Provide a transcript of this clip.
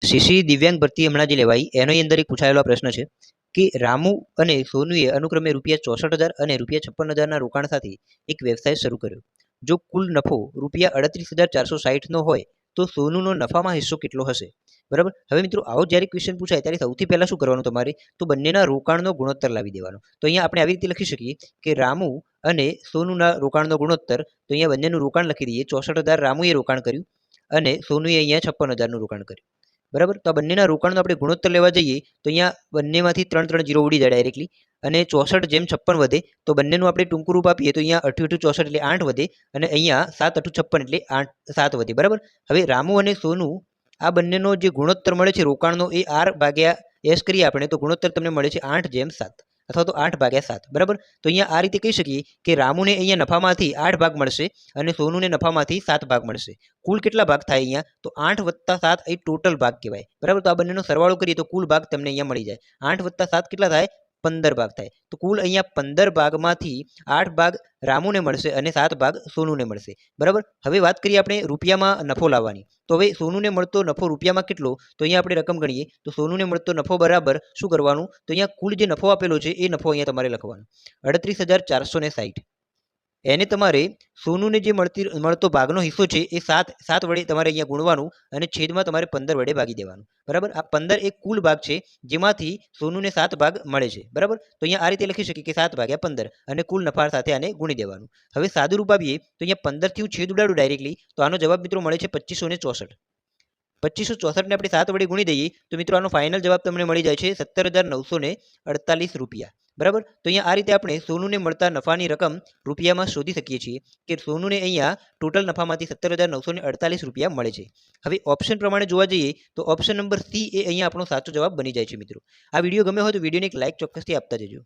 CC દિવ્યાંગ ભરતી હમણાં જે લેવાઈ એની અંદર એક પૂછાયેલો પ્રશ્ન છે કે રામુ અને સોનુએ અનુક્રમે ₹64,000 અને ₹56,000ના રોકાણ સાથે એક વ્યવસાય શરૂ કર્યો. જો કુલ નફો ₹38,460નો હોય તો સોનુનો નફામાં હિસ્સો કેટલો હશે? બરાબર. હવે મિત્રો આવો જ્યારે ક્વેશ્ચન પૂછાય ત્યારે સૌથી પહેલા શું કરવાનું તમારે તો બંનેના રોકાણનો ગુણોત્તર લાવી દેવાનો. તો અહીંયા આપણે આવી રીતે લખી શકીએ કે રામુ અને સોનુના રોકાણનો ગુણોત્તર. તો અહીંયા બંનેનું રોકાણ લખી દઈએ. 64,000 રામુએ રોકાણ કર્યું અને સોનુએ અહીંયા 56,000નું રોકાણ કર્યું. બરાબર. તો આ બંનેના રોકાણનો આપણે ગુણોત્તર લેવા જઈએ તો અહીંયા બંનેમાંથી 3 0 ઉડી જાય ડાયરેક્ટલી અને 64/56 વધે તો બંનેનું આપણે ટૂંકું રૂપ આપીએ તો અહીંયા 8 × 8 = 64 એટલે 8 વધે અને અહીંયા 7 × 8 = 56 એટલે 7 વધે. બરાબર. હવે રામુ અને સોનુ આ બંનેનો જે ગુણોત્તર મળે છે રોકાણનો એ R/S કરીએ આપણે તો ગુણોત્તર તમને મળે છે 8/7 અથવા તો 8/7. બરાબર. તો અહીંયા આ રીતે કહી શકીએ કે રામુને અહીંયા નફામાંથી 8 ભાગ મળશે અને સોનુને નફામાંથી 7 ભાગ મળશે. કુલ કેટલા ભાગ થાય અહીંયા તો 8 + 7 એ ટોટલ ભાગ કહેવાય. બરાબર. તો આ બંનેનો સરવાળો કરીએ તો કુલ ભાગ તમને અહીંયા મળી જાય. 8 + 7 કેટલા થાય 15 ભાગ થાય. તો કુલ અહીંયા 15 ભાગમાંથી 8 ભાગ રામુને મળશે અને 7 ભાગ સોનુને મળશે. બરાબર. હવે વાત કરીએ આપણે રૂપિયામાં નફો લાવવાની. તો હવે સોનુને મળતો નફો રૂપિયામાં કેટલો તો અહીંયા આપણે રકમ ગણીએ તો સોનુને મળતો નફો બરાબર શું કરવાનું તો અહીંયા કુલ જે નફો આપેલો છે એ નફો અહીંયા તમારે લખવાનો 38,460. એને તમારે સોનુને જે મળતો ભાગનો હિસ્સો છે એ 7 વડે તમારે અહીંયા ગુણવાનું અને છેદમાં તમારે 15 વડે ભાગી દેવાનું. બરાબર. આ 15 એક કુલ ભાગ છે જેમાંથી સોનુને 7 ભાગ મળે છે. બરાબર. તો અહીંયા આ રીતે લખી શકીએ કે 7/15 અને કુલ નફા સાથે આને ગુણી દેવાનું. હવે સાદું રૂપ આપીએ તો અહીંયા 15 થી હું છેદ ઉડાડું ડાયરેક્ટલી તો આનો જવાબ મિત્રો મળે છે 2564. 2564ને આપણે 7 વડે ગુણી દઈએ તો મિત્રો આનો ફાઇનલ જવાબ તમને મળી જાય છે ₹17,948. બરાબર. તો અહીંયા આ રીતે આપણે સોનુને મળતા નફાની રકમ રૂપિયામાં શોધી શકીએ છીએ કે સોનુને અહીંયા ટોટલ નફામાંથી ₹17,948 મળે છે. હવે ઓપ્શન પ્રમાણે જોવા જઈએ તો ઓપ્શન નંબર સી એ અહીંયા આપણો સાચો જવાબ બની જાય છે મિત્રો. આ વિડીયો ગમ્યો હોય તો વિડીયોને એક લાઇક ચોક્કસથી આપતા જજો.